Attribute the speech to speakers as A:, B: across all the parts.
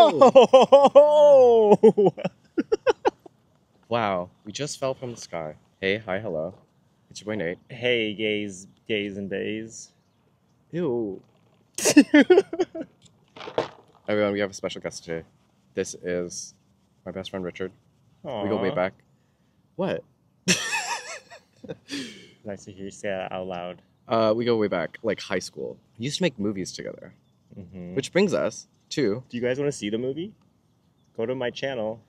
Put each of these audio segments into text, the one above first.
A: Oh!
B: Wow, we just fell from the sky. Hey, hi, hello. It's your boy Nate.
A: Hey, gays and bays.
B: Ew. Everyone, we have a special guest today. This is my best friend Richard.
A: Aww.
B: We go way back. What?
A: Nice to hear you say that out loud.
B: We go way back, like high school. We used to make movies together.
A: Mm-hmm.
B: Which brings us to...
A: Do you guys want to see the movie? Go to my channel.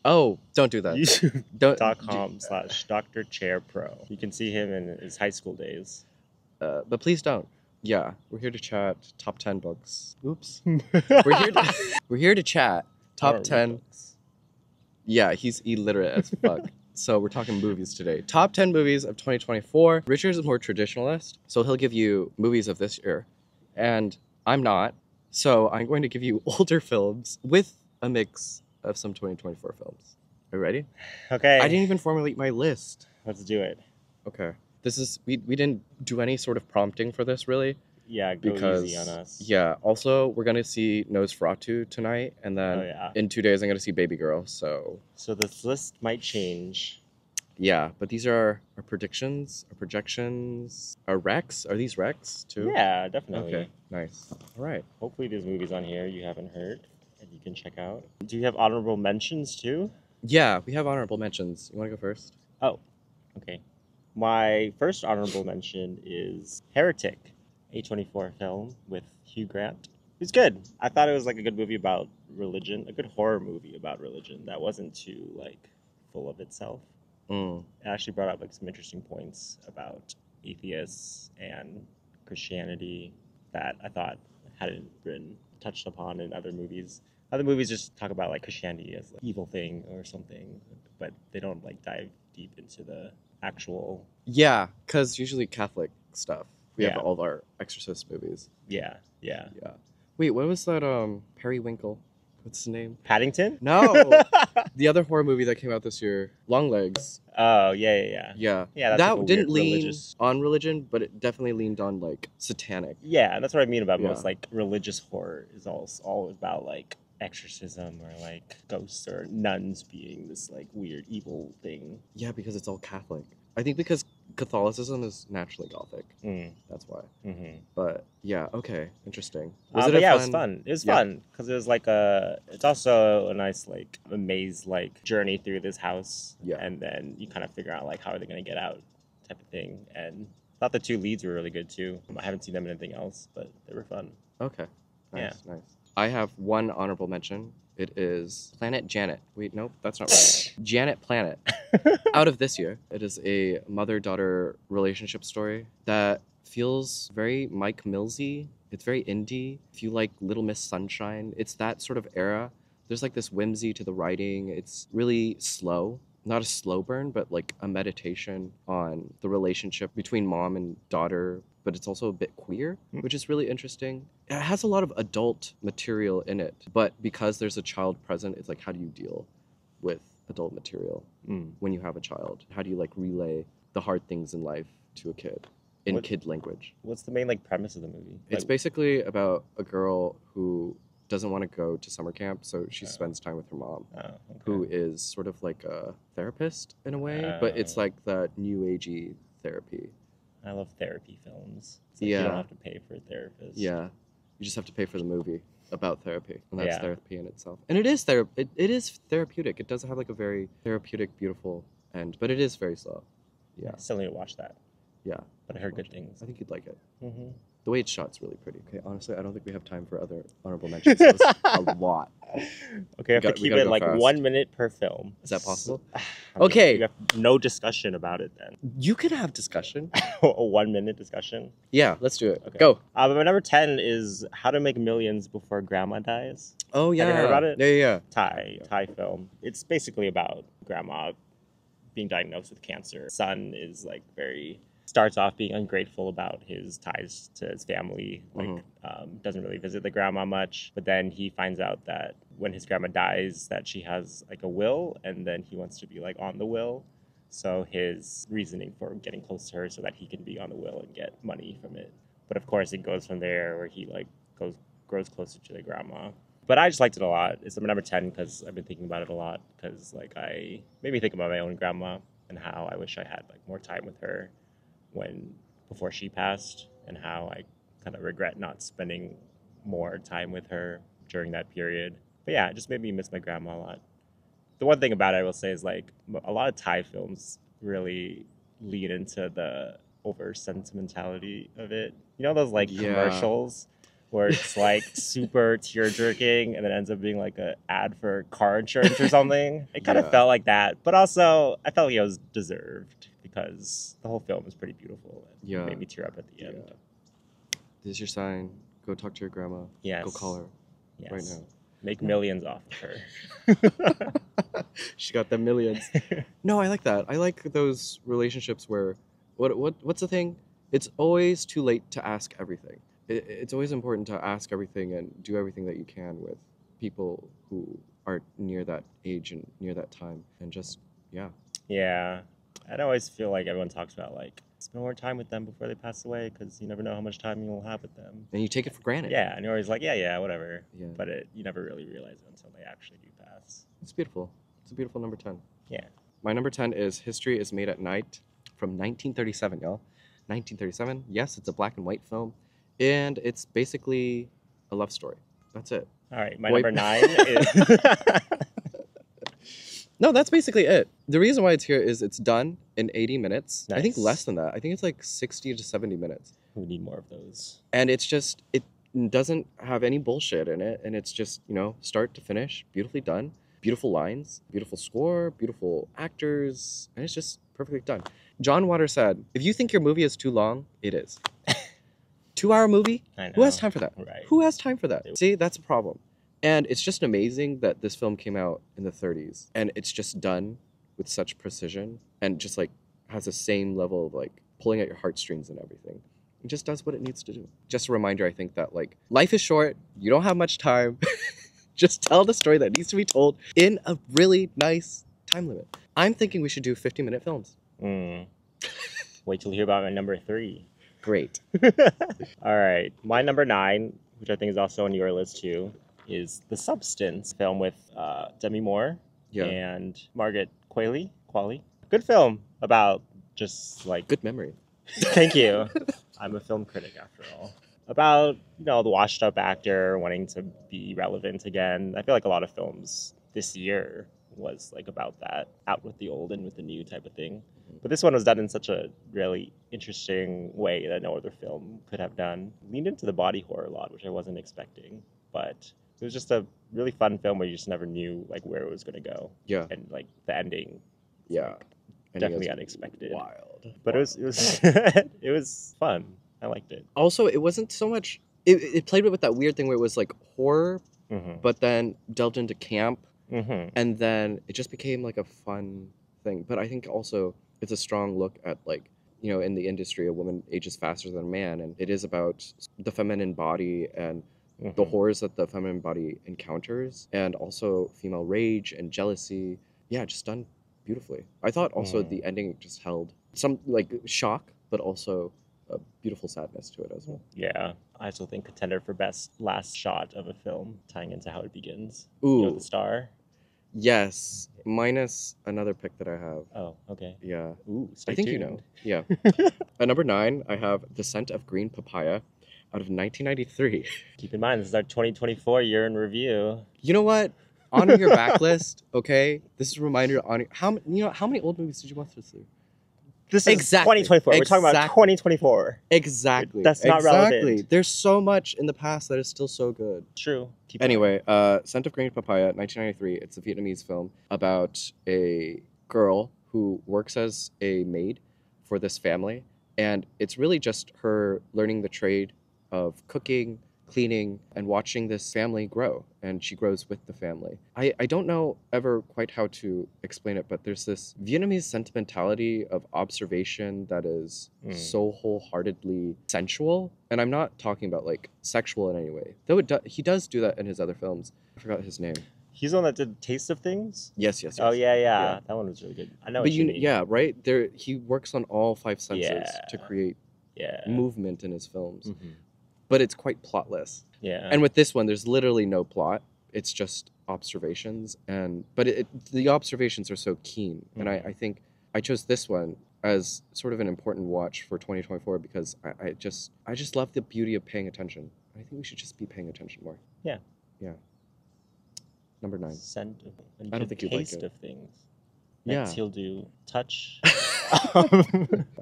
B: Oh, don't do that.
A: YouTube.com/Dr. Chair Pro. You can see him in his high school days.
B: But please don't. Yeah, we're here to chat top 10 books. Oops. we're here to chat top 10
A: books.
B: Yeah, he's illiterate as fuck. So we're talking movies today. Top 10 movies of 2024. Richard's a more traditionalist, so he'll give you movies of this year. And I'm not. So I'm going to give you older films with a mix of some 2024 films. Are you ready?
A: Okay.
B: I didn't even formulate my list.
A: Let's do it.
B: Okay. This is we didn't do any sort of prompting for this really.
A: Yeah, go
B: because,
A: easy on us.
B: Yeah. Also, we're gonna see Nosferatu tonight, and then in 2 days I'm gonna see Baby Girl. So
A: this list might change.
B: Yeah, but these are our predictions, our projections, our recs. Are these recs too?
A: Yeah, definitely.
B: Okay, nice. All right.
A: Hopefully there's movies on here you haven't heard and you can check out. Do you have honorable mentions too?
B: Yeah, we have honorable mentions. You want to go first?
A: Oh, okay. My first honorable mention is Heretic, A24 film with Hugh Grant. It was good. I thought it was like a good movie about religion, a good horror movie about religion that wasn't too like full of itself. It actually brought up like some interesting points about atheists and Christianity that I thought hadn't been touched upon in other movies. Other movies just talk about like Christianity as like evil thing or something, but they don't like dive deep into the actual.
B: Yeah, because usually Catholic stuff. We have all of our Exorcist movies.
A: Yeah.
B: Wait, what was that? Periwinkle. What's his name?
A: Paddington?
B: No, the other horror movie that came out this year, Longlegs.
A: Oh yeah.
B: Yeah.
A: That's
B: that
A: like
B: didn't lean on religion, but it definitely leaned on like satanic.
A: Yeah, that's what I mean about most like religious horror is all about like exorcism or like ghosts or nuns being this like weird evil thing.
B: Yeah, because it's all Catholic. I think because Catholicism is naturally Gothic. That's why. But yeah, okay, interesting.
A: Was it fun? It was fun. It was fun because it was like it's also a nice like a maze like journey through this house. Yeah, and then you kind of figure out like how are they gonna get out, type of thing. And I thought the two leads were really good too. I haven't seen them in anything else, but they were fun.
B: Okay, nice. I have one honorable mention. It is Planet Janet. Wait, nope, that's not right. Janet Planet. Out of this year. It is a mother-daughter relationship story that feels very Mike Millsy. It's very indie. If you like Little Miss Sunshine, it's that sort of era. There's like this whimsy to the writing. It's really slow. Not a slow burn, but like a meditation on the relationship between mom and daughter, but it's also a bit queer, which is really interesting. It has a lot of adult material in it, but because there's a child present, it's like, how do you deal with adult material when you have a child? How do you like relay the hard things in life to a kid in kid language? What's
A: the main like premise of the movie?
B: It's basically about a girl who doesn't want to go to summer camp, so she spends time with her mom, who is sort of like a therapist in a way, but it's like that new agey therapy.
A: I love therapy films. It's like you don't have to pay for a therapist.
B: Yeah, you just have to pay for the movie about therapy, and that's therapy in itself. And it is it is therapeutic. It does have like a very therapeutic, beautiful end, but it is very slow. Yeah,
A: I still need to watch that.
B: Yeah,
A: but I heard good things.
B: I think you'd like it. The way it's shot's really pretty. Okay, honestly, I don't think we have time for other honorable mentions. It was a lot.
A: Okay, I have to keep it like fast. 1 minute per film.
B: Is that possible?
A: Okay. You have no discussion about it then.
B: You can have discussion.
A: A 1 minute discussion?
B: Yeah, let's do it. Okay. Go.
A: But my number 10 is How to Make Millions Before Grandma Dies.
B: Oh, yeah.
A: Have you heard about it?
B: Yeah.
A: Thai film. It's basically about grandma being diagnosed with cancer. Son is like starts off being ungrateful about his ties to his family, doesn't really visit the grandma much, but then he finds out that when his grandma dies that she has like a will, and then he wants to be like on the will, so his reasoning for getting close to her so that he can be on the will and get money from it. But of course it goes from there where he like grows closer to the grandma. But I just liked it a lot. It's number 10 because I've been thinking about it a lot because like I made me think about my own grandma and how I wish I had like more time with her before she passed, and how I kind of regret not spending more time with her during that period. But yeah, it just made me miss my grandma a lot. The one thing about it I will say is like a lot of Thai films really lead into the over sentimentality of it. You know those like commercials where it's like super tear jerking and then ends up being like an ad for car insurance or something. It kind of felt like that, but also I felt like it was deserved because the whole film was pretty beautiful. It made me tear up at the end.
B: This is your sign. Go talk to your grandma.
A: Yes.
B: Go call her right now.
A: Make millions off of her.
B: She got them millions. No, I like that. I like those relationships where what's the thing? It's always too late to ask everything. It's always important to ask everything and do everything that you can with people who are near that age and near that time, and just
A: Yeah, I always feel like everyone talks about like spend more time with them before they pass away because you never know how much time you'll have with them.
B: And you take it for granted.
A: Yeah, and you're always like, yeah, whatever. Yeah. But you never really realize it until they actually do pass.
B: It's beautiful. It's a beautiful number 10.
A: Yeah.
B: My number 10 is History is Made at Night from 1937, y'all. 1937. Yes, it's a black and white film. And it's basically a love story. That's it.
A: All right, my number 9 is...
B: No, that's basically it. The reason why it's here is it's done in 80 minutes. Nice. I think less than that. I think it's like 60 to 70 minutes.
A: We need more of those.
B: And it's just, it doesn't have any bullshit in it. And it's just, start to finish, beautifully done. Beautiful lines, beautiful score, beautiful actors. And it's just perfectly done. John Waters said, if you think your movie is too long, it is. 2-hour movie?
A: I know.
B: Who has time for that?
A: Right.
B: Who has time for that? See, that's a problem. And it's just amazing that this film came out in the 30s and it's just done with such precision and just like has the same level of like pulling at your heartstrings and everything. It just does what it needs to do. Just a reminder, I think, that like life is short. You don't have much time. Just tell the story that needs to be told in a really nice time limit. I'm thinking we should do 50-minute films.
A: Wait till you hear about my number 3.
B: Great.
A: All right. My number 9, which I think is also on your list too, is The Substance, film with Demi Moore and Margaret Qualley. Good film about just like...
B: Good memory.
A: Thank you. I'm a film critic after all. About, the washed up actor wanting to be relevant again. I feel like a lot of films this year was like about that, out with the old and with the new type of thing. But this one was done in such a really interesting way that no other film could have done. Leaned into the body horror a lot, which I wasn't expecting. But it was just a really fun film where you just never knew like where it was going to go.
B: Yeah.
A: And like the ending.
B: Yeah.
A: Definitely unexpected.
B: Wild.
A: But it was it was fun. I liked it.
B: Also, it wasn't so much... It played with that weird thing where it was like horror, but then delved into camp. And then it just became like a fun thing. But I think also it's a strong look at like, in the industry, a woman ages faster than a man. And it is about the feminine body and the horrors that the feminine body encounters. And also female rage and jealousy. Yeah, just done beautifully. I thought also the ending just held some like shock, but also a beautiful sadness to it as well.
A: Yeah, I also think contender for best last shot of a film, tying into how it begins.
B: Ooh.
A: The star.
B: Yes, minus another pick that I have.
A: Oh, okay.
B: Yeah.
A: Ooh,
B: I think
A: tuned.
B: Yeah. At number 9, I have The Scent of Green Papaya out of 1993.
A: Keep in mind, this is our 2024 year in review.
B: You know what? Honor your backlist, okay? This is a reminder to honor... How many old movies did you watch this through?
A: This is 2024. We're talking about 2024.
B: Exactly.
A: That's not relevant.
B: There's so much in the past that is still so good.
A: True.
B: Anyway, Scent of Green Papaya, 1993. It's a Vietnamese film about a girl who works as a maid for this family. And it's really just her learning the trade of cooking, cleaning, and watching this family grow. And she grows with the family. I don't know ever quite how to explain it, but there's this Vietnamese sentimentality of observation that is so wholeheartedly sensual. And I'm not talking about like sexual in any way. Though he does do that in his other films. I forgot his name.
A: He's the one that did Taste of Things?
B: Yes.
A: Oh, yeah. That one was really good. I know what you mean.
B: Yeah, right? He works on all 5 senses to create movement in his films. But it's quite plotless.
A: Yeah.
B: And with this one, there's literally no plot. it's just observations, but the observations are so keen, and I think I chose this one as sort of an important watch for 2024 because I just love the beauty of paying attention. I think we should just be paying attention more.
A: Yeah.
B: Number 9.
A: Scent of, and
B: I don't think you'd like
A: taste
B: it.
A: of things. Next
B: Yeah.
A: he'll do touch.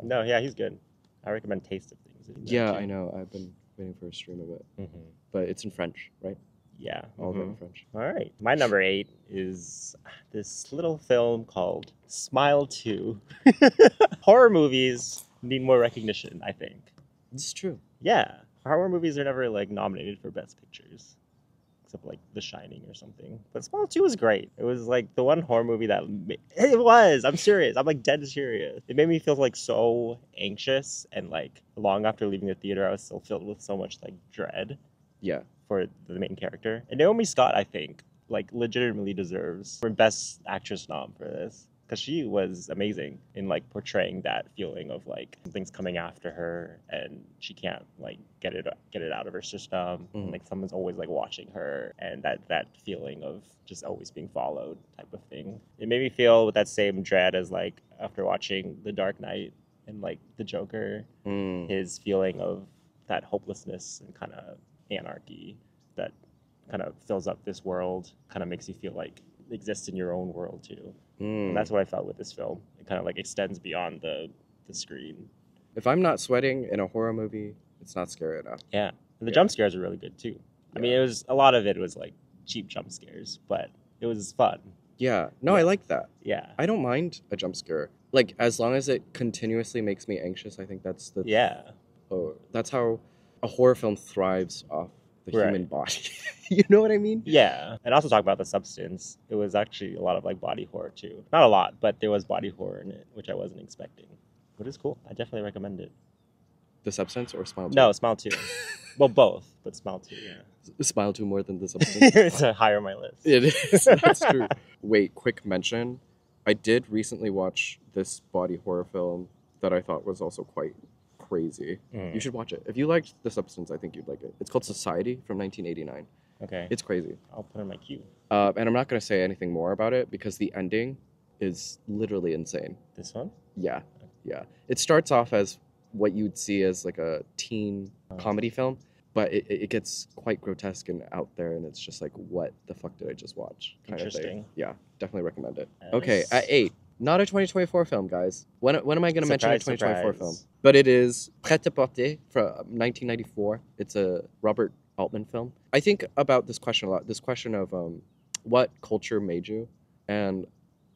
A: No, yeah, he's good. I recommend taste of things.
B: Yeah, I know. I've been waiting for a stream of it, but it's in French, right?
A: Yeah,
B: all of it in French.
A: All right, my number 8 is this little film called Smile 2. Horror movies need more recognition, I think.
B: This is true.
A: Yeah, horror movies are never like nominated for Best Pictures, except like The Shining or something. But Smile 2 was great. It was like the one horror movie that it was. I'm serious. I'm like dead serious. It made me feel like so anxious, and like long after leaving the theater, I was still filled with so much like dread.
B: Yeah.
A: For the main character. And Naomi Scott, I think, like legitimately deserves for Best Actress nom for this. Because she was amazing in like portraying that feeling of like something's coming after her and she can't like get it out of her system. And, like someone's always like watching her, and that feeling of just always being followed type of thing. It made me feel with that same dread as like after watching The Dark Knight and like the Joker, his feeling of that hopelessness and kind of anarchy that kind of fills up this world, kind of makes you feel like it exists in your own world too. And that's what I felt with this film. It kind of like extends beyond the screen.
B: If I'm not sweating in a horror movie, it's not scary enough.
A: Yeah. And the jump scares are really good too. Yeah. I mean, a lot of it was like cheap jump scares, but it was fun.
B: Yeah. No, I like that.
A: Yeah.
B: I don't mind a jump scare. Like, as long as it continuously makes me anxious, I think that's the...
A: Yeah.
B: That's how a horror film thrives off the human body. You know what I mean?
A: Yeah. And also talk about the substance. It was actually a lot of like body horror too. Not a lot, but there was body horror in it, which I wasn't expecting. But it's cool. I definitely recommend it.
B: The Substance or Smile 2?
A: No, Smile 2. Well, both, but Smile 2, yeah.
B: Smile 2 more than The Substance?
A: It's higher on my list.
B: It is. That's true. Wait, quick mention. I did recently watch this body horror film that I thought was also quite crazy. You should watch it. If you liked The Substance, I think you'd like it. It's called Society from 1989.
A: Okay.
B: It's crazy.
A: I'll put it in my queue.
B: And I'm not going to say anything more about it because the ending is literally insane.
A: This one?
B: Yeah. Yeah. It starts off as what you'd see as like a teen comedy film, but it gets quite grotesque and out there, and it's just like, what the fuck did I just watch? Kind of thing. Yeah, definitely recommend it. Yes. Okay, at 8. Not a 2024 film, guys. When am I going to mention a 2024 film? But it is Prêt-à-porter from 1994. It's a Robert Altman film. I think about this question a lot. This question of what culture made you? And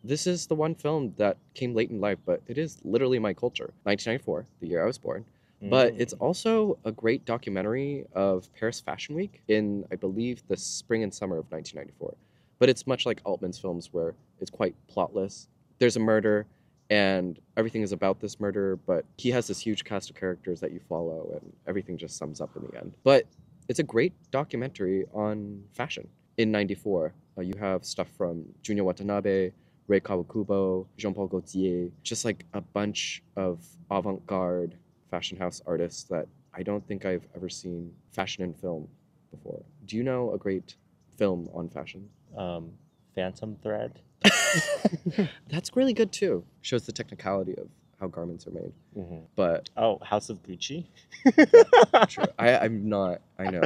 B: this is the one film that came late in life, but it is literally my culture. 1994, the year I was born. But it's also a great documentary of Paris Fashion Week in, I believe, the spring and summer of 1994. But it's much like Altman's films where it's quite plotless. There's a murder, and everything is about this murder, but he has this huge cast of characters that you follow, and everything just sums up in the end. But it's a great documentary on fashion. In 94, you have stuff from Junya Watanabe, Rei Kawakubo, Jean-Paul Gaultier, just like a bunch of avant-garde fashion house artists that I don't think I've ever seen fashion in film before. Do you know a great film on fashion?
A: Phantom Thread.
B: That's really good too. Shows the technicality of how garments are made. But
A: House of Gucci.
B: True. I'm not. I know.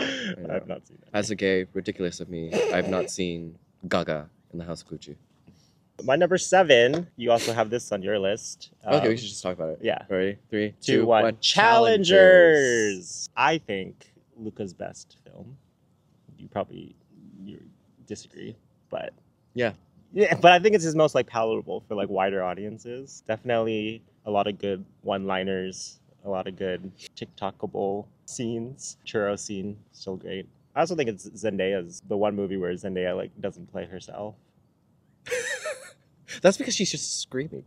A: I've not seen that.
B: As a gay, ridiculous of me, I've not seen Gaga in the House of Gucci.
A: My number 7. You also have this on your list.
B: Okay, we should just talk about it.
A: Yeah.
B: Ready? 3,
A: 2, 1. Challengers. I think Luca's best film. You disagree, but yeah, but I think it's his most like palatable for like wider audiences. Definitely a lot of good one-liners, a lot of good TikTokable scenes. Churro scene, still great. I also think it's Zendaya's the one movie where Zendaya like doesn't play herself.
B: That's because she's just screaming.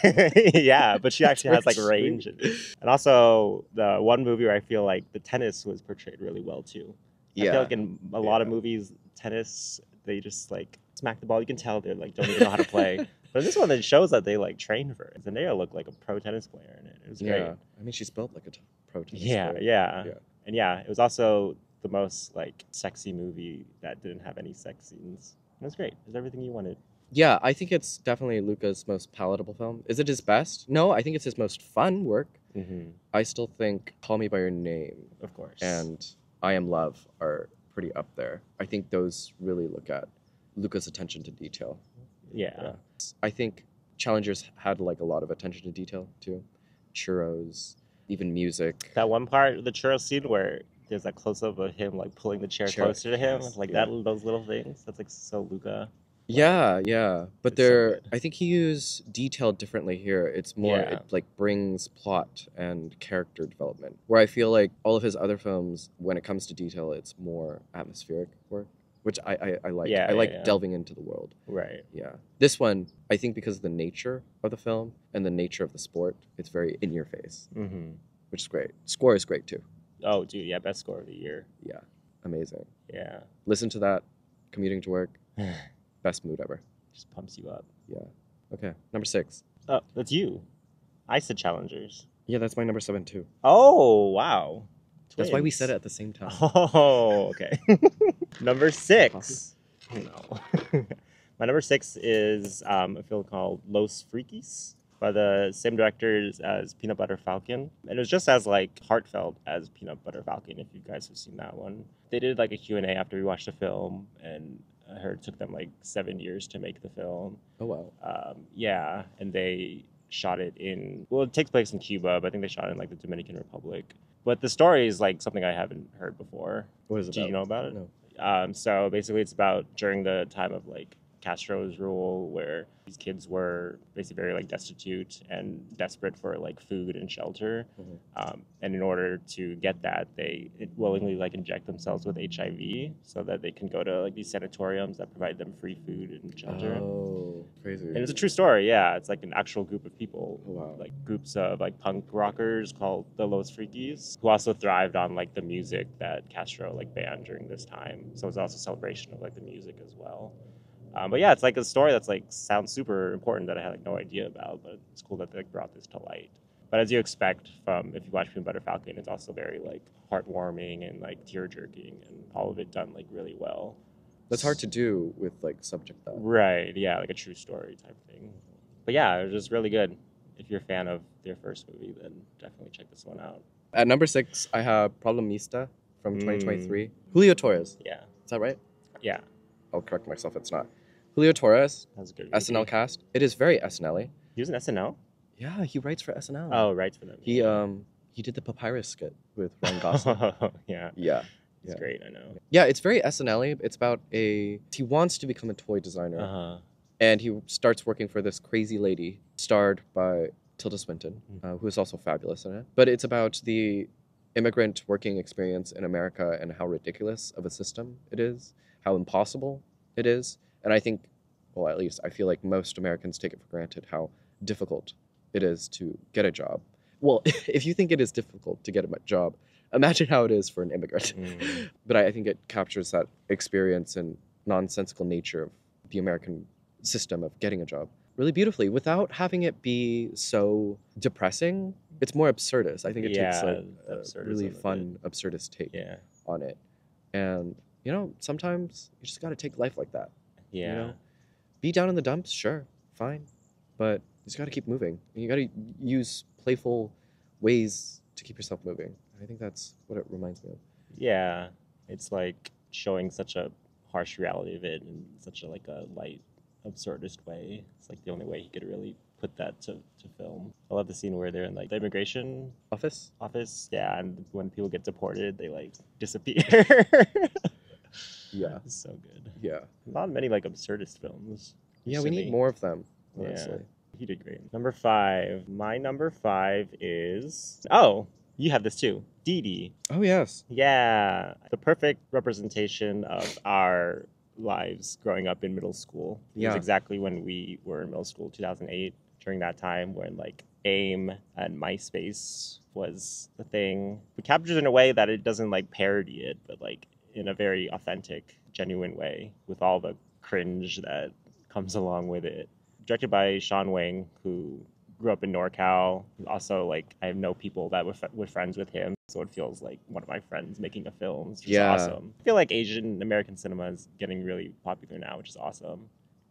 A: Yeah, but she actually has like range. And also the one movie where I feel like the tennis was portrayed really well too. I feel like in a lot of movies, tennis, they just like smack the ball. You can tell they like don't even know how to play. But in this one, it shows that they like train for it. Zendaya looked like a pro tennis player in it. It was great.
B: I mean, she's built like a pro tennis
A: player.
B: Yeah.
A: And yeah, it was also the most like sexy movie that didn't have any sex scenes. It was great. It was everything you wanted.
B: Yeah, I think it's definitely Luca's most palatable film. Is it his best? No, I think it's his most fun work.
A: Mm-hmm.
B: I still think Call Me by Your Name,
A: of course,
B: and I Am Love are pretty up there. I think those really look at Luca's attention to detail.
A: Yeah.
B: I think Challengers had like a lot of attention to detail too. Churros, even music.
A: That one part of the churro scene where there's that close up of him like pulling the chair closer to him,
B: yes,
A: like
B: yeah.
A: those little things. That's like so Luca.
B: Yeah, yeah. But
A: It's so
B: they're
A: good.
B: I think he used detail differently here. It's more
A: Yeah.
B: it like brings plot and character development. Where I feel like all of his other films, when it comes to detail, it's more atmospheric work. Which I like.
A: Yeah,
B: I like
A: yeah.
B: delving into the world.
A: Right.
B: Yeah. This one, I think because of the nature of the film and the nature of the sport, it's very in your face.
A: Mm-hmm.
B: Which is great. Score is great too.
A: Oh, dude, yeah, best score of the year.
B: Yeah. Amazing.
A: Yeah.
B: Listen to that commuting to work. Best mood ever.
A: Just pumps you up.
B: Yeah. Okay. Number 6.
A: Oh, that's you. I said Challengers.
B: Yeah, that's my number 7 too.
A: Oh, wow.
B: That's why we
A: Twins.
B: said it at the same time.
A: Oh, okay. Number 6. No. My number 6 is a film called Los Freakies by the same directors as Peanut Butter Falcon. And it was just as like heartfelt as Peanut Butter Falcon, if you guys have seen that one. They did like a Q&A after we watched the film, and I heard it took them like 7 years to make the film.
B: Oh, wow.
A: Yeah, and they shot it it takes place in Cuba, but I think they shot it in like the Dominican Republic. But the story is like something I haven't heard before.
B: What is it
A: Do
B: about?
A: you know about it?
B: No.
A: So basically it's about during the time of like Castro's rule, where these kids were basically very like destitute and desperate for like food and shelter.
B: Mm-hmm.
A: And in order to get that, they willingly like inject themselves with HIV so that they can go to like these sanatoriums that provide them free food and shelter.
B: Oh, crazy.
A: And it's a true story, yeah. It's like an actual group of people,
B: Oh, wow.
A: like groups of like punk rockers called the Los Freakies, who also thrived on like the music that Castro like banned during this time. So it's also a celebration of like the music as well. But yeah, it's like a story that's like sounds super important that I had like no idea about, but it's cool that they like brought this to light. But as you expect from if you watch Peanut Butter Falcon, it's also very like heartwarming and like tear jerking, and all of it done like really well.
B: That's hard to do with like subject that.
A: Right, yeah, like a true story type thing. But yeah, it was just really good. If you're a fan of their first movie, then definitely check this one out.
B: At number 6, I have Problemista from 2023. Julio Torres.
A: Yeah.
B: Is that right?
A: Yeah.
B: I'll correct myself. It's not. Julio Torres,
A: That was a good
B: SNL
A: movie.
B: cast. It is very SNL-y.
A: He was in SNL?
B: Yeah, he writes for SNL.
A: Oh, right, for them.
B: He did the Papyrus skit with Ryan Gosling.
A: Yeah.
B: Yeah.
A: It's
B: Yeah.
A: great, I know.
B: Yeah, it's very SNL-y. It's about he wants to become a toy designer.
A: Uh-huh.
B: And he starts working for this crazy lady, starred by Tilda Swinton, who is also fabulous in it. But it's about the immigrant working experience in America and how ridiculous of a system it is, how impossible it is. And I think, well, at least I feel like most Americans take it for granted how difficult it is to get a job. Well, if you think it is difficult to get a job, imagine how it is for an immigrant. But I think it captures that experience and nonsensical nature of the American system of getting a job really beautifully without having it be so depressing. It's more absurdist. I think it takes like a really fun absurdist take on it. And, you know, sometimes you just got to take life like that.
A: Yeah.
B: You know? Be down in the dumps, sure, fine. But you just got to keep moving. And you got to use playful ways to keep yourself moving. I think that's what it reminds me of.
A: Yeah. It's like showing such a harsh reality of it in such a like a light, absurdist way. It's like the only way he could really put that to film. I love the scene where they're in like the immigration
B: office.
A: Yeah, and when people get deported, they like disappear.
B: Yeah.
A: It's so good.
B: Yeah.
A: Not many like absurdist films.
B: Yeah, we need more of them, honestly.
A: Yeah, he did great. Number 5. My number 5 is... Oh, you have this too. Dee Dee.
B: Oh, yes.
A: Yeah. The perfect representation of our lives growing up in middle school. It was exactly when we were in middle school, 2008, during that time when like AIM and MySpace was the thing. It captures in a way that it doesn't like parody it, but like in a very authentic, genuine way with all the cringe that comes along with it. Directed by Sean Wang, who grew up in NorCal. Also, like, I know people that were friends with him, so it feels like one of my friends making a film. It's just awesome. I feel like Asian American cinema is getting really popular now, which is awesome.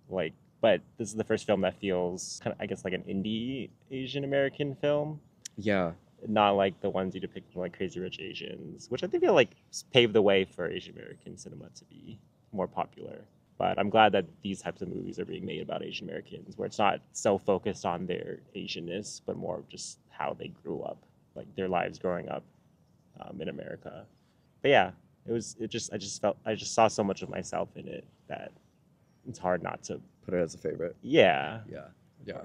A: Like, but this is the first film that feels kind of, I guess, like an indie Asian American film.
B: Yeah.
A: Not like the ones you depict from like Crazy Rich Asians, which I think feel like paved the way for Asian American cinema to be more popular. But I'm glad that these types of movies are being made about Asian Americans, where it's not so focused on their Asianness, but more of just how they grew up, like their lives growing up in America. But yeah, I just saw so much of myself in it that it's hard not to
B: put it as a favorite.
A: Yeah.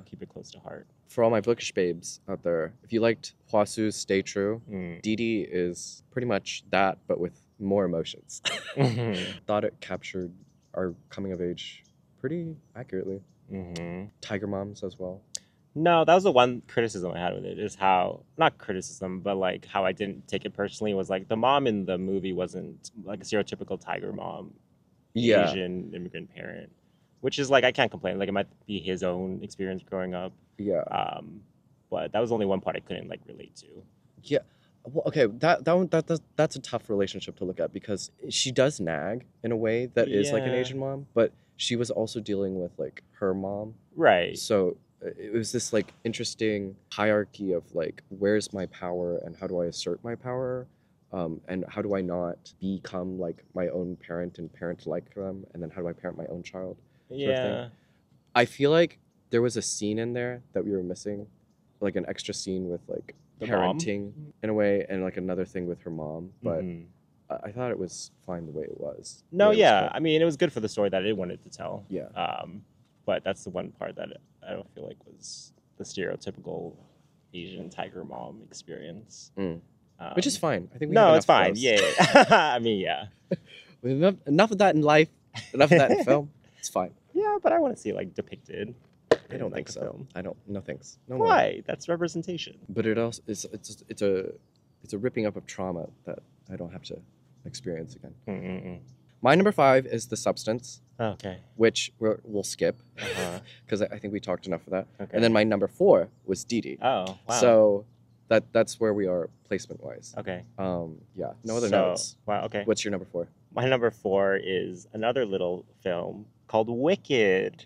A: Keep it close to heart.
B: For all my bookish babes out there, if you liked Hwasu's Stay True, Didi is pretty much that, but with more emotions. Thought it captured our coming of age pretty accurately. Tiger Moms as well.
A: No, that was the one criticism I had with it, is how, not criticism, but like how I didn't take it personally was like the mom in the movie wasn't like a stereotypical tiger mom, Asian immigrant parent, which is like, I can't complain. Like, it might be his own experience growing up. But that was only one part I couldn't like relate to.
B: Yeah. Well, okay, that's a tough relationship to look at, because she does nag in a way that is like an Asian mom, but she was also dealing with like her mom.
A: Right.
B: So it was this like interesting hierarchy of like, where's my power and how do I assert my power? And how do I not become like my own parent and parent like them? And then how do I parent my own child? Sort of thing. I feel like there was a scene in there that we were missing, like an extra scene with like
A: the
B: parenting
A: mom?
B: In a way, and like another thing with her mom. But I thought it was fine the way it was.
A: No, yeah. I mean, it was good for the story that it wanted to tell.
B: Yeah.
A: But that's the one part that I don't feel like was the stereotypical Asian tiger mom experience.
B: Which is fine. I think we
A: no,
B: have
A: it's fine.
B: those.
A: Yeah. I mean, yeah.
B: Enough of that in life. Enough of that in film. It's fine.
A: Yeah, but I want to see it like depicted.
B: I don't think so.
A: Film.
B: I don't. No thanks. No.
A: Why?
B: More.
A: That's representation.
B: But it also it's a ripping up of trauma that I don't have to experience again. My number 5 is The Substance.
A: Okay.
B: Which we'll skip because I think we talked enough of that.
A: Okay.
B: And then my number 4 was Didi.
A: Oh, wow.
B: So that's where we are placement wise.
A: Okay.
B: Yeah. No other notes.
A: Wow. Okay.
B: What's your number 4?
A: My number 4 is another little film called Wicked.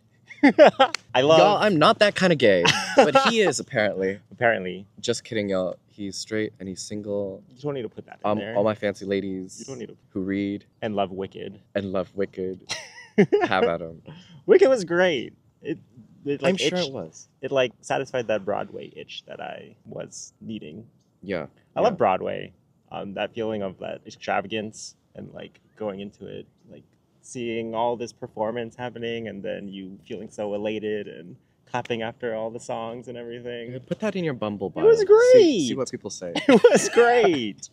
A: I love.
B: Y'all, I'm not that kind of gay, but he is apparently.
A: Apparently.
B: Just kidding, y'all. He's straight and he's single.
A: You don't need to put that in there.
B: All my fancy ladies.
A: You don't need to.
B: Who read
A: and love Wicked.
B: Have at him.
A: Wicked was great. It like,
B: I'm sure it was.
A: It like satisfied that Broadway itch that I was needing.
B: Yeah.
A: I love Broadway. That feeling of that extravagance and like going into it, like seeing all this performance happening and then you feeling so elated and clapping after all the songs and everything.
B: Put that in your Bumble bio.
A: It was great.
B: See what people say.
A: It was great.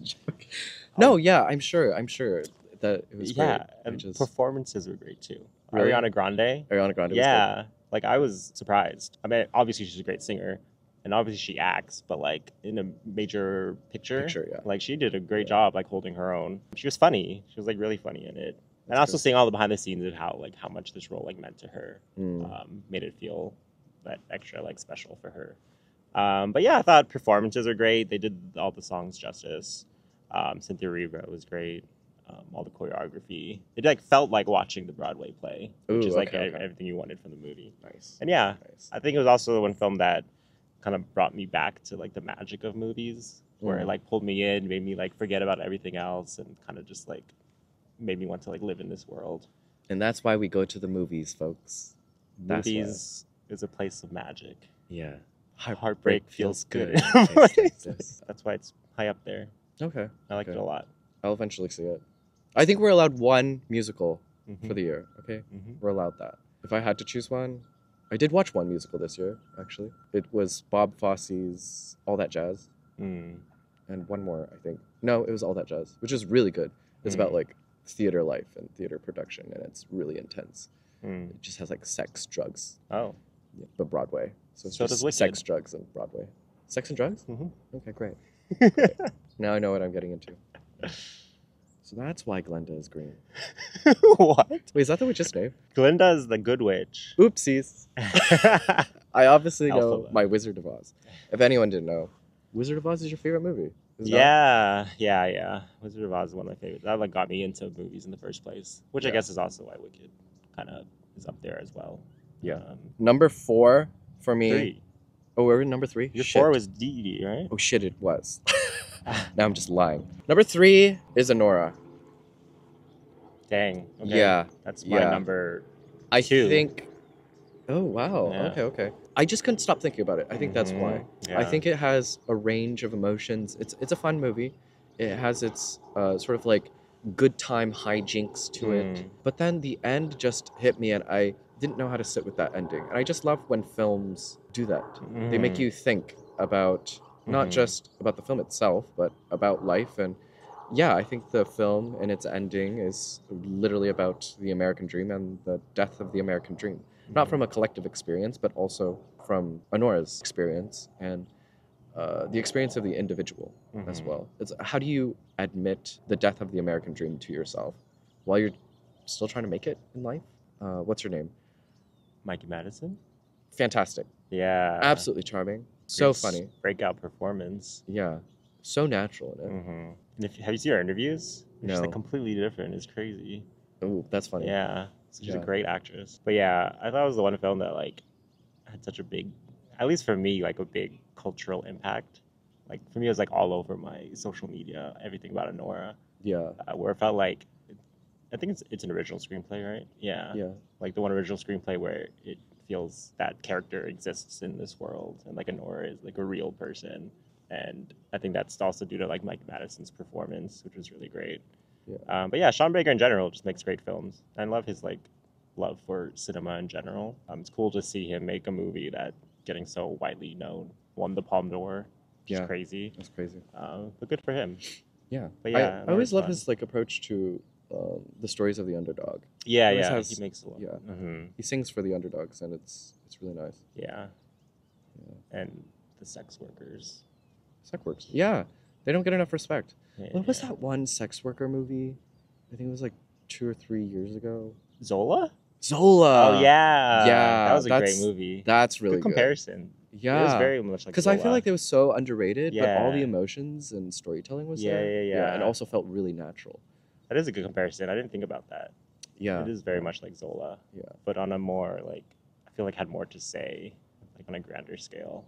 B: No, yeah, I'm sure that it was great.
A: Yeah, and performances were great too. Really? Ariana Grande.
B: Yeah,
A: was good. Like I was surprised. I mean, obviously she's a great singer, and obviously she acts, but like in a major picture, like she did a great job, like holding her own. She was funny. She was like really funny in it. And also seeing all the behind the scenes of how much this role like meant to her, made it feel that extra like special for her. But yeah, I thought performances were great. They did all the songs justice. Cynthia Erivo was great. All the choreography. It like felt like watching the Broadway play, which is like everything you wanted from the movie.
B: Nice.
A: And yeah, I think it was also the one film that kind of brought me back to like the magic of movies, where it like pulled me in, made me like forget about everything else, and kind of just like made me want to like live in this world.
B: And that's why we go to the movies, folks.
A: Movies is a place of magic.
B: Yeah.
A: Heartbreak feels good. That's why it's high up there.
B: Okay.
A: I like it a lot.
B: I'll eventually see it. I think we're allowed one musical for the year, okay? We're allowed that. If I had to choose one, I did watch one musical this year, actually. It was Bob Fosse's All That Jazz. And one more, I think. No, it was All That Jazz, which is really good. It's about like theater life and theater production, and it's really intense. It just has like sex, drugs.
A: Oh.
B: Yeah, but Broadway. So it's
A: so
B: just
A: does Wicked.
B: sex, drugs, and Broadway. Sex and drugs? Okay, great. Now I know what I'm getting into. So that's why Glenda is green.
A: What?
B: Wait, is that the witch's name?
A: Glinda is the good witch.
B: Oopsies. I obviously know
A: Alpha.
B: my Wizard of Oz. If anyone didn't know, Wizard of Oz is your favorite movie. Is it not?
A: Yeah. Wizard of Oz is one of my favorites. That like got me into movies in the first place, which I
B: Yeah.
A: guess is also why Wicked kind of is up there as well.
B: Yeah. Number 4 for me.
A: 3.
B: Oh, we're in number 3?
A: Your
B: Shit.
A: 4 was DD, right?
B: Oh shit, it was. Now I'm just lying. Number 3 is Anora.
A: Dang. Okay.
B: Yeah.
A: That's my
B: Yeah.
A: number 2.
B: I think. Oh wow.
A: Yeah.
B: Okay. I just couldn't stop thinking about it. I think that's why.
A: Yeah.
B: I think it has a range of emotions. It's a fun movie. It has its sort of like good time hijinks to it. But then the end just hit me, and I didn't know how to sit with that ending. And I just love when films do that. They make you think about not just about the film itself, but about life. And yeah, I think the film and its ending is literally about the American dream and the death of the American dream. Not from a collective experience, but also from Anora's experience and the experience of the individual as well. It's how do you admit the death of the American dream to yourself while you're still trying to make it in life? What's your name?
A: Mikey Madison.
B: Fantastic.
A: Yeah.
B: Absolutely charming. So funny.
A: Breakout performance.
B: Yeah. So natural in it.
A: And have you seen her interviews?
B: No.
A: She's like completely different. It's crazy.
B: Oh, that's funny.
A: Yeah. She's a great actress. But yeah, I thought it was the one film that like had such a big, at least for me, like a big cultural impact. Like for me, it was like all over my social media, everything about Anora.
B: Yeah.
A: Where it felt like, I think it's an original screenplay, right? Yeah.
B: Yeah.
A: Like the one original screenplay where it feels that character exists in this world, and like Anora is like a real person. And I think that's also due to like Mike Madison's performance, which was really great.
B: Yeah.
A: But yeah, Sean Baker in general just makes great films. I love his like love for cinema in general. It's cool to see him make a movie that getting so widely known, won the Palme d'Or, which is crazy.
B: That's crazy.
A: But good for him.
B: Yeah.
A: But yeah,
B: I always love
A: fun.
B: his like approach to the stories of the underdog.
A: Yeah,
B: He always
A: yeah.
B: has-
A: He makes a lot.
B: yeah. He sings for the underdogs, and it's really nice.
A: Yeah. And the sex workers.
B: Sex works. Yeah, they don't get enough respect.
A: Yeah.
B: What was that one sex worker movie? I think it was like 2 or 3 years ago.
A: Zola?
B: Zola.
A: Oh yeah.
B: yeah,
A: That was a great
B: that's-
A: movie.
B: That's really
A: Good comparison.
B: Yeah.
A: It was very much like
B: Because I feel
A: Zola.
B: like it was so underrated, but all the
A: Yeah.
B: emotions and storytelling was
A: Yeah,
B: there.
A: yeah.
B: and also felt really natural.
A: That is a good comparison. I didn't think about that.
B: Yeah.
A: It is very much like Zola.
B: Yeah.
A: But on a more like, I feel like had more to say, like on a grander scale.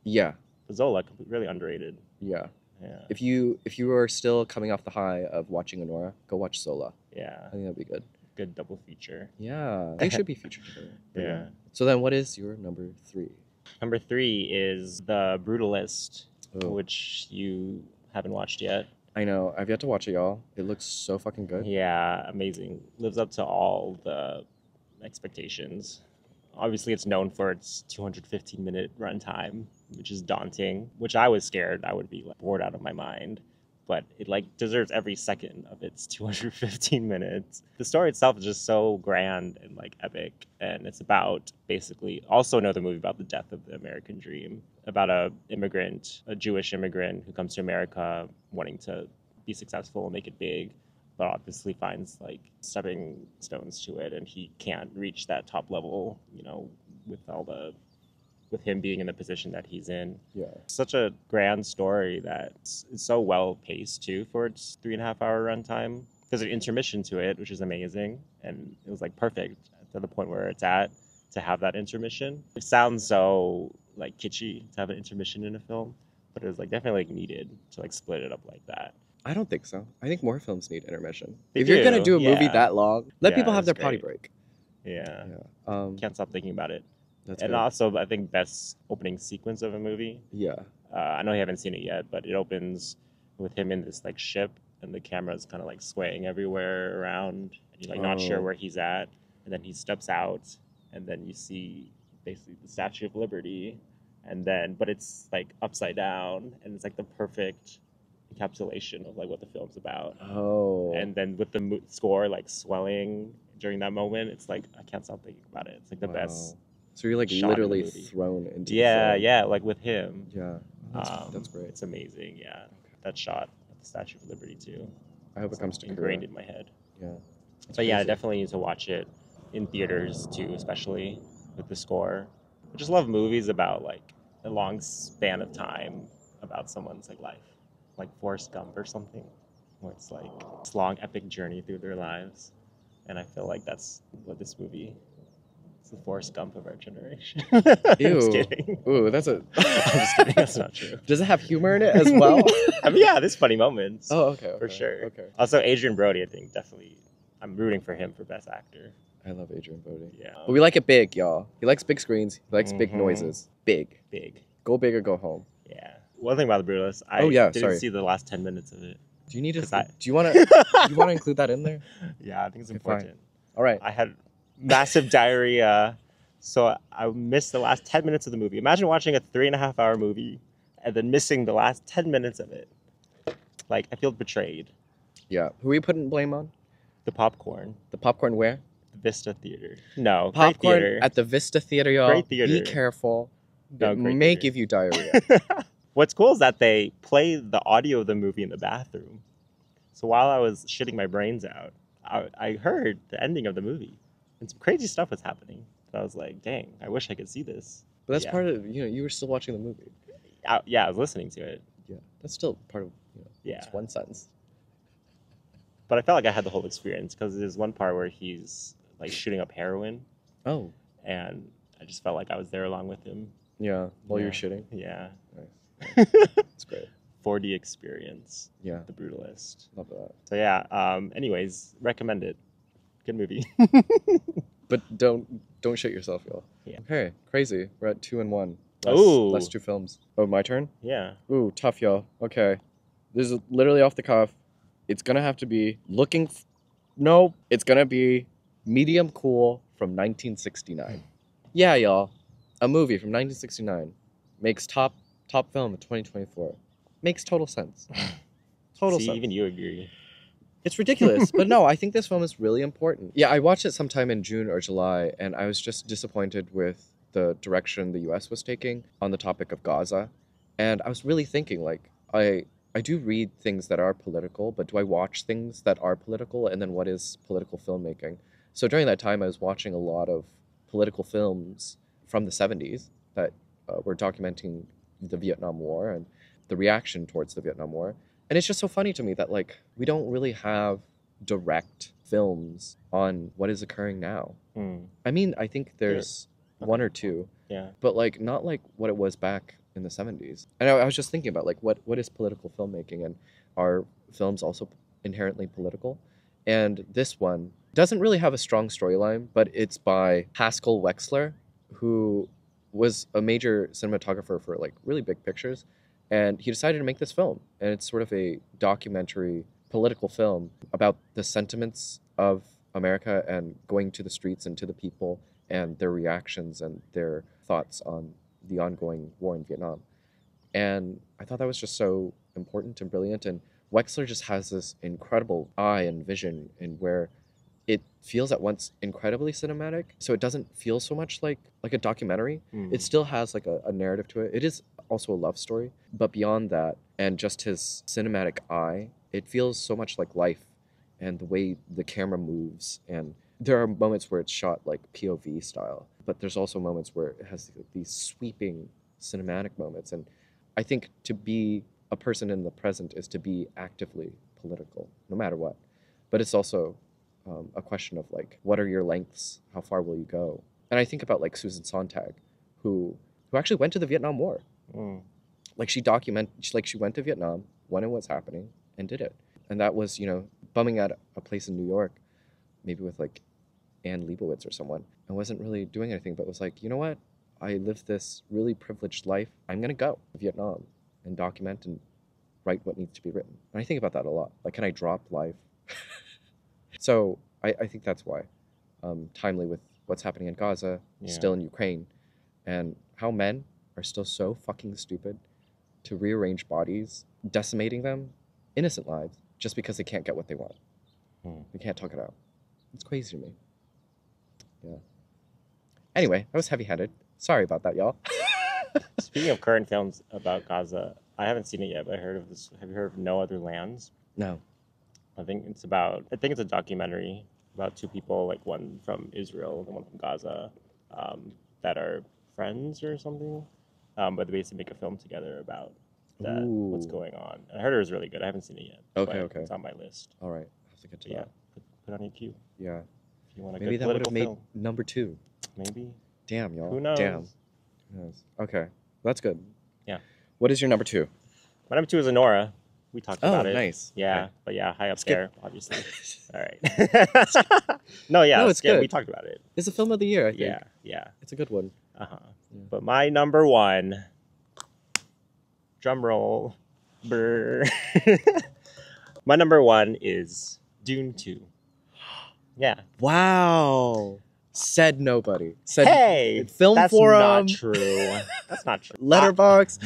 B: Yeah.
A: But Zola, really underrated.
B: Yeah.
A: Yeah.
B: If you are still coming off the high of watching Anora, go watch Zola.
A: Yeah.
B: I think that'd be good.
A: Good double feature.
B: Yeah. They should be featured together. But
A: Yeah.
B: So then what is your number 3?
A: Number 3 is The Brutalist,
B: Oh.
A: which you haven't watched yet.
B: I know. I've yet to watch it, y'all. It looks so fucking good.
A: Yeah, amazing. Lives up to all the expectations. Obviously, it's known for its 215-minute runtime, which is daunting, which I was scared I would be like, bored out of my mind. But it like deserves every second of its 215 minutes. The story itself is just so grand and like epic, and it's about basically also another movie about the death of the American dream, about a Jewish immigrant who comes to America wanting to be successful and make it big, but obviously finds like stepping stones to it, and he can't reach that top level, with him being in the position that he's in.
B: Yeah.
A: Such a grand story that it's so well paced too for its 3.5-hour runtime. There's an intermission to it, which is amazing, and it was like perfect to the point where it's at to have that intermission. It sounds so like kitschy to have an intermission in a film, but it was like definitely like needed to like split it up like that.
B: I don't think so. I think more films need intermission.
A: They
B: if you're gonna do a movie
A: yeah.
B: that long, let
A: Yeah,
B: people have their
A: it's
B: potty
A: great.
B: break.
A: Yeah.
B: Can't.
A: Can't stop thinking about it.
B: That's
A: And
B: good.
A: also, I think best opening sequence of a movie.
B: Yeah.
A: I know you haven't seen it yet, but it opens with him in this like ship, and the camera's kind of like swaying everywhere around, and you're like not sure
B: Oh.
A: where he's at. And then he steps out, and then you see basically the Statue of Liberty, but it's like upside down, and it's like the perfect encapsulation of like what the film's about.
B: Oh.
A: And then with the score like swelling during that moment, it's like I can't stop thinking about it. It's like the best.
B: So you're like
A: shot in the
B: literally
A: movie.
B: thrown into.
A: Yeah,
B: the film.
A: yeah, like with him.
B: Yeah. That's great.
A: It's amazing. Yeah, that shot at the Statue of Liberty too.
B: I hope it
A: It's
B: comes to
A: ingrained
B: Korea.
A: in my head.
B: Yeah.
A: But yeah, I
B: crazy.
A: definitely need to watch it in theaters too, especially with the score. I just love movies about like a long span of time about someone's like life, like Forrest Gump or something, where it's like this long epic journey through their lives, and I feel like that's what this movie. It's the Forrest Gump of our generation. I'm just
B: Ew.
A: kidding.
B: Ooh, that's a.
A: I'm just kidding. That's not true.
B: Does it have humor in it as well?
A: I mean, yeah, there's funny moments.
B: Oh, okay.
A: For sure.
B: Okay.
A: Also, Adrian Brody, I think definitely. I'm rooting for him for Best Actor.
B: I love Adrian Brody.
A: Yeah.
B: But we like it big, y'all. He likes big screens. He likes big
A: Mhm.
B: noises. Big.
A: Big.
B: Go big or go home.
A: Yeah. One thing about The Brutalist, I didn't see the last 10 minutes of it.
B: Do you need to?
A: 'Cause I-
B: Do you want to include that in there?
A: Yeah, I think it's
B: Okay,
A: important.
B: All right.
A: I had massive diarrhea, so I missed the last 10 minutes of the movie. Imagine watching a 3.5-hour movie and then missing the last 10 minutes of it. Like, I feel betrayed.
B: Yeah. Who are you putting blame on?
A: The popcorn.
B: The popcorn where?
A: The Vista Theater. No,
B: Popcorn
A: great theater.
B: at the Vista Theater, y'all.
A: Great theater.
B: Be careful.
A: No,
B: It
A: great
B: may
A: theater.
B: give you diarrhea.
A: What's cool is that they play the audio of the movie in the bathroom. So while I was shitting my brains out, I heard the ending of the movie. And some crazy stuff was happening. And I was like, dang, I wish I could see this.
B: But that's
A: Yeah.
B: part of, you were still watching the movie.
A: Yeah, I was listening to it.
B: Yeah. That's still part of,
A: Yeah.
B: it's one sentence.
A: But I felt like I had the whole experience because there's one part where he's like shooting up heroin.
B: Oh.
A: And I just felt like I was there along with him.
B: Yeah. While you're
A: Yeah.
B: shitting.
A: Yeah.
B: Nice. It's great.
A: 4D experience.
B: Yeah.
A: The Brutalist.
B: Love that.
A: So yeah, anyways, recommend it. Good movie.
B: But don't shit yourself, y'all.
A: Yeah.
B: Okay. Crazy. We're at 2 and 1.
A: Ooh.
B: Last 2 films. Oh, my turn?
A: Yeah.
B: Ooh, tough, y'all. Okay. This is literally off the cuff. It's gonna have to be no, it's gonna be Medium Cool from 1969. Yeah, y'all. A movie from 1969 makes top film of 2024. Makes total sense. Total
A: See,
B: sense.
A: even you agree.
B: It's ridiculous, but no, I think this film is really important. Yeah, I watched it sometime in June or July, and I was just disappointed with the direction the U.S. was taking on the topic of Gaza. And I was really thinking, like, I do read things that are political, but do I watch things that are political? And then what is political filmmaking? So during that time, I was watching a lot of political films from the 70s that were documenting the Vietnam War and the reaction towards the Vietnam War. And it's just so funny to me that, like, we don't really have direct films on what is occurring now. I mean, I think there's one or two,
A: Yeah.
B: but, like, not like what it was back in the 70s. And I was just thinking about, like, what is political filmmaking, and are films also inherently political? And this one doesn't really have a strong storyline, but it's by Haskell Wexler, who was a major cinematographer for, like, really big pictures. And he decided to make this film. And it's sort of a documentary political film about the sentiments of America and going to the streets and to the people and their reactions and their thoughts on the ongoing war in Vietnam. And I thought that was just so important and brilliant. And Wexler just has this incredible eye and vision in where it feels at once incredibly cinematic. So it doesn't feel so much like a documentary. It still has like a narrative to it. It is also a love story. But beyond that, and just his cinematic eye, it feels so much like life and the way the camera moves. And there are moments where it's shot like POV style, but there's also moments where it has these sweeping cinematic moments. And I think to be a person in the present is to be actively political, no matter what. But it's also a question of, like, what are your lengths? How far will you go? And I think about, like, Susan Sontag, who actually went to the Vietnam War. Like, she went to Vietnam when it was happening and did it. And that was, bumming at a place in New York, maybe with, like, Anne Leibovitz or someone, and wasn't really doing anything, but was like, you know what? I lived this really privileged life. I'm going to go to Vietnam and document and write what needs to be written. And I think about that a lot. Like, can I drop life? So I think that's why. Timely with what's happening in Gaza, still in Ukraine, and how men are still so fucking stupid to rearrange bodies, decimating them, innocent lives, just because they can't get what they want. They can't talk it out. It's crazy to me. Yeah. Anyway, I was heavy-handed. Sorry about that, y'all.
A: Speaking of current films about Gaza, I haven't seen it yet, but I heard of this. Have you heard of No Other Lands?
B: No.
A: I think it's a documentary about two people, like one from Israel and one from Gaza, that are friends or something. But they basically make a film together about that, what's
B: Ooh.
A: going on. I heard it was really good. I haven't seen it yet.
B: Okay,
A: but
B: okay.
A: It's on my list.
B: All right, I have to get to
A: But yeah,
B: that.
A: put on your queue
B: Yeah,
A: if you want a
B: maybe
A: good
B: that would have
A: political
B: made
A: film.
B: number 2.
A: Maybe.
B: Damn, y'all.
A: Who knows?
B: Damn. Who knows? Okay, that's good.
A: Yeah.
B: What is your number 2?
A: My number 2 is Anora. We talked about it.
B: Nice.
A: Yeah,
B: Okay.
A: but yeah, high up
B: Skip.
A: there, obviously. All right. No, yeah,
B: No, it's
A: Skip.
B: good.
A: We talked about it.
B: It's a film of the year, I think.
A: Yeah, yeah.
B: It's a good one.
A: Uh-huh.
B: Yeah.
A: But my number 1, drum roll, brr. My number 1 is Dune 2. Yeah.
B: Wow. Said nobody. Said
A: Hey,
B: film
A: that's
B: forum.
A: not true. That's not true.
B: Letterbox.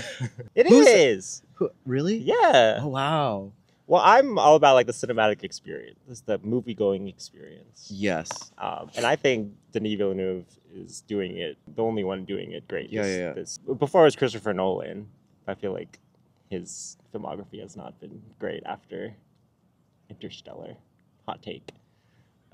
A: It
B: Who's-
A: is.
B: Really?
A: Yeah.
B: Oh wow.
A: Well, I'm all about like the cinematic experience. It's the movie-going experience.
B: Yes.
A: And I think Denis Villeneuve is doing it, the only one doing it great.
B: Yeah.
A: Before it was Christopher Nolan. I feel like his filmography has not been great after Interstellar. Hot take.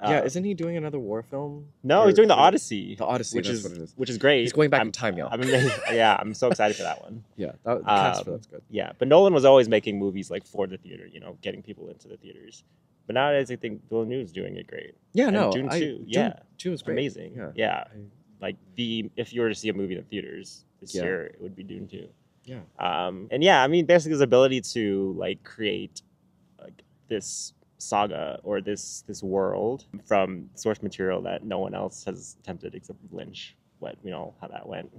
B: Yeah, isn't he doing another war film?
A: No, he's doing the Odyssey.
B: The Odyssey,
A: which
B: that's
A: is
B: what it is.
A: which is great.
B: He's going back in time, y'all.
A: I'm so excited for that one.
B: Yeah, the cast for that's good.
A: Yeah, but Nolan was always making movies like for the theater, getting people into the theaters. But nowadays, I think Villeneuve's doing it great.
B: Yeah,
A: And
B: no,
A: Dune 2,
B: Dune 2 is great.
A: amazing.
B: Yeah.
A: Like if you were to see a movie in the theaters this year, it would be Dune 2.
B: Yeah.
A: And yeah, I mean, basically his ability to like create like this saga or this world from source material that no one else has attempted except Lynch. But we know how that went.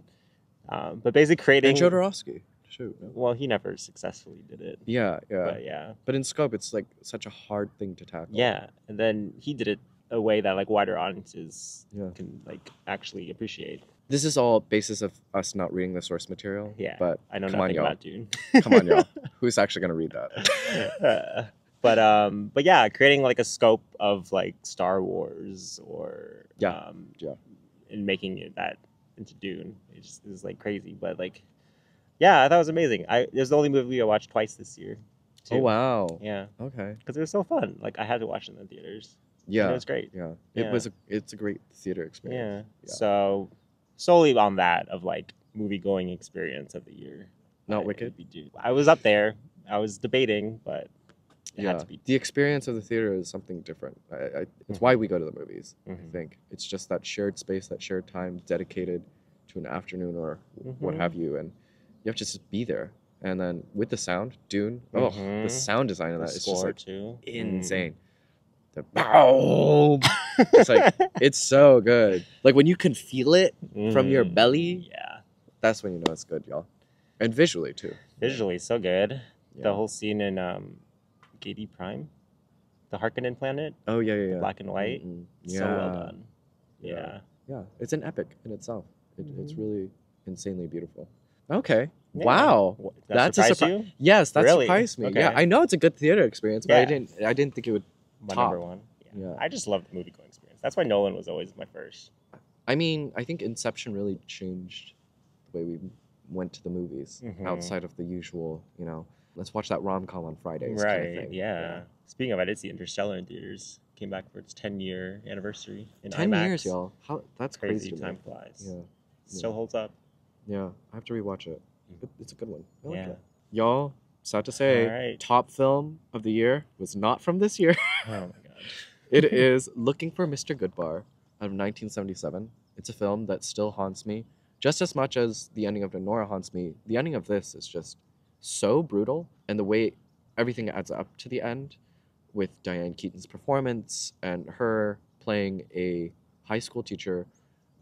A: But basically creating...
B: And Jodorowsky. Shoot. No?
A: Well, he never successfully did it.
B: Yeah.
A: But yeah.
B: But in scope, it's like such a hard thing to tackle.
A: Yeah, and then he did it a way that like wider audiences
B: Yeah.
A: can like actually appreciate.
B: This is all basis of us not reading the source material.
A: Yeah,
B: But
A: I know
B: come on,
A: nothing
B: y'all.
A: about Dune.
B: Come on, y'all. Who's actually gonna read that?
A: But yeah, creating like a scope of like Star Wars or
B: Yeah.
A: and making it that into Dune, it just is like crazy. But like, yeah, I thought it was amazing. It was the only movie I watched twice this year. Too.
B: Oh wow.
A: Yeah,
B: Okay.
A: because it was so fun. Like I had to watch it in the theaters.
B: Yeah.
A: And it was great.
B: Yeah.
A: Yeah.
B: It's a great theater experience.
A: Yeah. So solely on that of like movie going experience of the year.
B: Not
A: it
B: Wicked?
A: would be Dune. I was up there. I was debating, but it had to be.
B: The experience of the theater is something different. It's why we go to the movies. I think it's just that shared space, that shared time dedicated to an afternoon or what have you, and you have to just be there. And then with the sound, Dune. Oh, the sound design of that is just like
A: too.
B: insane. The boom. It's like it's so good. Like when you can feel it from your belly.
A: Yeah.
B: That's when you know it's good, y'all. And visually too.
A: Visually, so good.
B: Yeah.
A: The whole scene in Gedi Prime, the Harkonnen planet,
B: Oh yeah.
A: black and white, so well done. Yeah.
B: Yeah, it's an epic in itself. It's really insanely beautiful. Okay.
A: Yeah.
B: Wow.
A: That
B: That's a
A: surprised
B: surprise.
A: you?
B: Yes, that
A: Really?
B: surprised me.
A: Okay.
B: Yeah, I know it's a good theater experience, but
A: Yeah.
B: I didn't think it would.
A: My
B: Top.
A: number 1.
B: Yeah.
A: I just love the movie going experience. That's why Nolan was always my first.
B: I mean, I think Inception really changed the way we went to the movies outside of the usual, let's watch that rom-com on Fridays
A: Right.
B: kind of thing.
A: Yeah. Speaking of, I did see Interstellar in theaters. Came back for its 10-year anniversary in
B: 10
A: IMAX.
B: years, y'all. That's crazy.
A: Crazy
B: to me.
A: time flies.
B: Yeah.
A: Still holds up.
B: Yeah, I have to rewatch it. It's a good one. I like
A: Yeah.
B: it. Y'all, sad to say,
A: All right.
B: top film of the year was not from this year.
A: Oh my god.
B: It is Looking for Mr. Goodbar out of 1977. It's a film that still haunts me just as much as the ending of Nora haunts me. The ending of this is just so brutal, and the way everything adds up to the end with Diane Keaton's performance and her playing a high school teacher.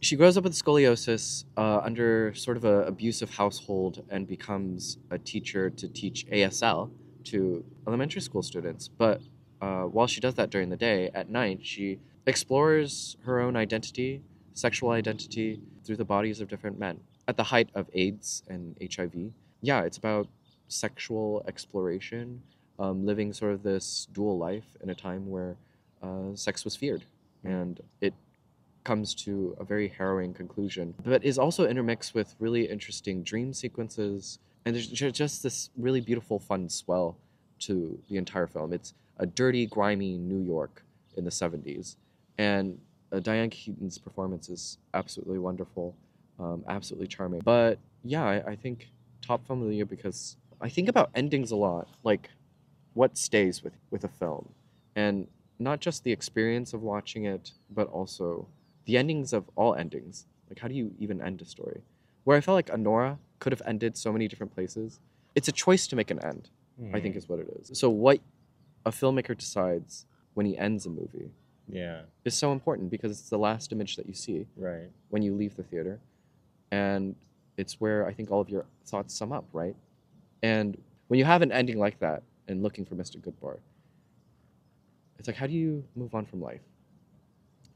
B: She grows up with scoliosis under sort of an abusive household and becomes a teacher to teach ASL to elementary school students. But while she does that during the day, at night, she explores her own identity, sexual identity, through the bodies of different men. At the height of AIDS and HIV, yeah, it's about sexual exploration, living sort of this dual life in a time where sex was feared. And it comes to a very harrowing conclusion, but is also intermixed with really interesting dream sequences. And there's just this really beautiful, fun swell to the entire film. It's a dirty, grimy New York in the 70s. And Diane Keaton's performance is absolutely wonderful. Absolutely charming. But yeah, I think top film of the year because I think about endings a lot. Like, what stays with a film, and not just the experience of watching it, but also the endings of all endings. Like, how do you even end a story? Where I felt like Anora could have ended so many different places. It's a choice to make an end, I think is what it is. So what a filmmaker decides when he ends a movie is so important because it's the last image that you see when you leave the theater. And it's where I think all of your thoughts sum up, right? And when you have an ending like that and looking for Mr. Goodbar, it's like, how do you move on from life?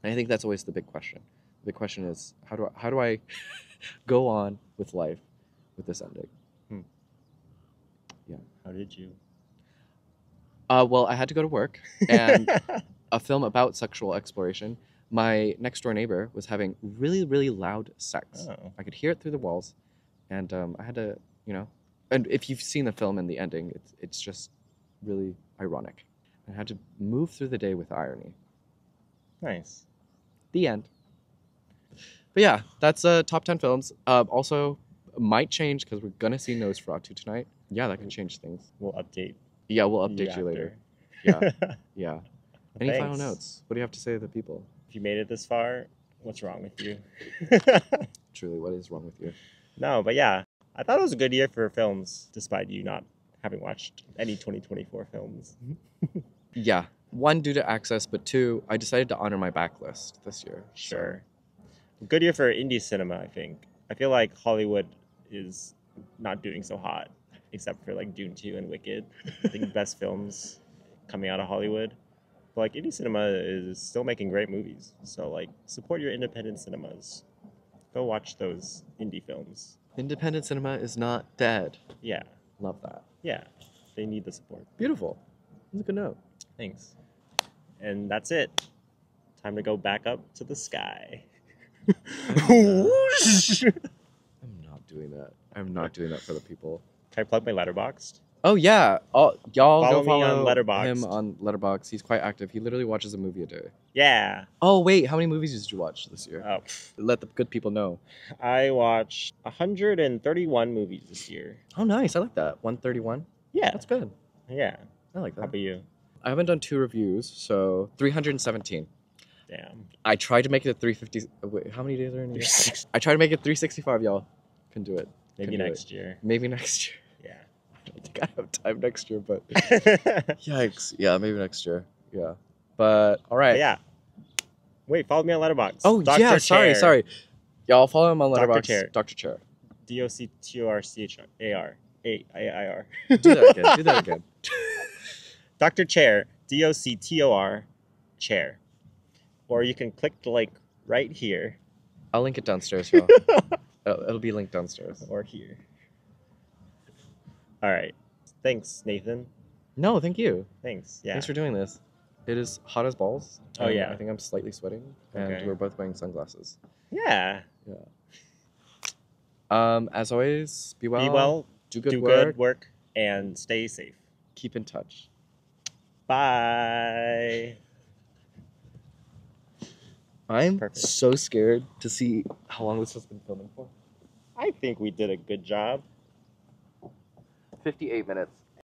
B: And I think that's always the big question. The big question is, how do I go on with life with this ending? Yeah.
A: How did you?
B: Well, I had to go to work, and a film about sexual exploration. My next door neighbor was having really, really loud sex.
A: Oh.
B: I could hear it through the walls, and I had to, and if you've seen the film and the ending, it's just really ironic. I had to move through the day with irony.
A: Nice.
B: The end. But yeah, that's top 10 films. Also, might change because we're gonna see Nosferatu tonight. Yeah, that can change things.
A: We'll update.
B: Yeah, we'll update you later. Yeah, yeah. Any final notes? What do you have to say to the people?
A: If you made it this far, what's wrong with you?
B: Truly, what is wrong with you?
A: No, but yeah, I thought it was a good year for films, despite you not having watched any 2024 films.
B: Yeah. One, due to access, but two, I decided to honor my backlist this year.
A: Sure. So. Good year for indie cinema, I think. I feel like Hollywood is not doing so hot, except for like Dune 2 and Wicked. I think best films coming out of Hollywood. But like indie cinema is still making great movies. So like support your independent cinemas. Go watch those indie films.
B: Independent cinema is not dead.
A: Yeah.
B: Love that.
A: Yeah. They need the support.
B: Beautiful. That's a good note.
A: Thanks. And that's it. Time to go back up to the sky.
B: I'm not doing that. I'm not doing that for the people.
A: Can I plug my Letterboxd?
B: Oh yeah, y'all go
A: me on
B: follow
A: Letterboxd.
B: him on Letterboxd. He's quite active. He literally watches a movie a day.
A: Yeah.
B: Oh wait, how many movies did you watch this year?
A: Oh.
B: Let the good people know.
A: I watched 131 movies this year.
B: Oh nice, I like that. 131.
A: Yeah,
B: that's good.
A: Yeah,
B: I like that.
A: How about you?
B: I haven't done 2 reviews, so 317.
A: Damn.
B: I tried to make it 350. Wait, how many days are in a year? I tried to make it 365. Y'all can do it.
A: Maybe next year.
B: Maybe next year.
A: Yeah.
B: I don't think I have time next year, but yikes. Yeah, maybe next year. Yeah. But all right.
A: But yeah. Wait, follow me on Letterboxd.
B: Oh
A: Dr.
B: yeah,
A: Chair.
B: sorry. Y'all follow him on
A: Dr.
B: Letterboxd.
A: Chair.
B: Dr. Chair.
A: DOCTORCHAR. AIR.
B: Do that again.
A: Dr. Chair. DOCTOR Chair. Or you can click the link right here.
B: I'll link it downstairs, y'all. It'll be linked downstairs.
A: Or here. All right. Thanks, Nathan.
B: No, thank you.
A: Thanks. Yeah.
B: Thanks for doing this. It is hot as balls.
A: Oh, yeah.
B: I think I'm slightly sweating, and we're both wearing sunglasses.
A: Yeah.
B: Yeah. As always, be well.
A: Be well.
B: Do good
A: work. And stay safe.
B: Keep in touch.
A: Bye.
B: I'm so scared to see how long this has been filming for.
A: I think we did a good job.
B: 58 minutes.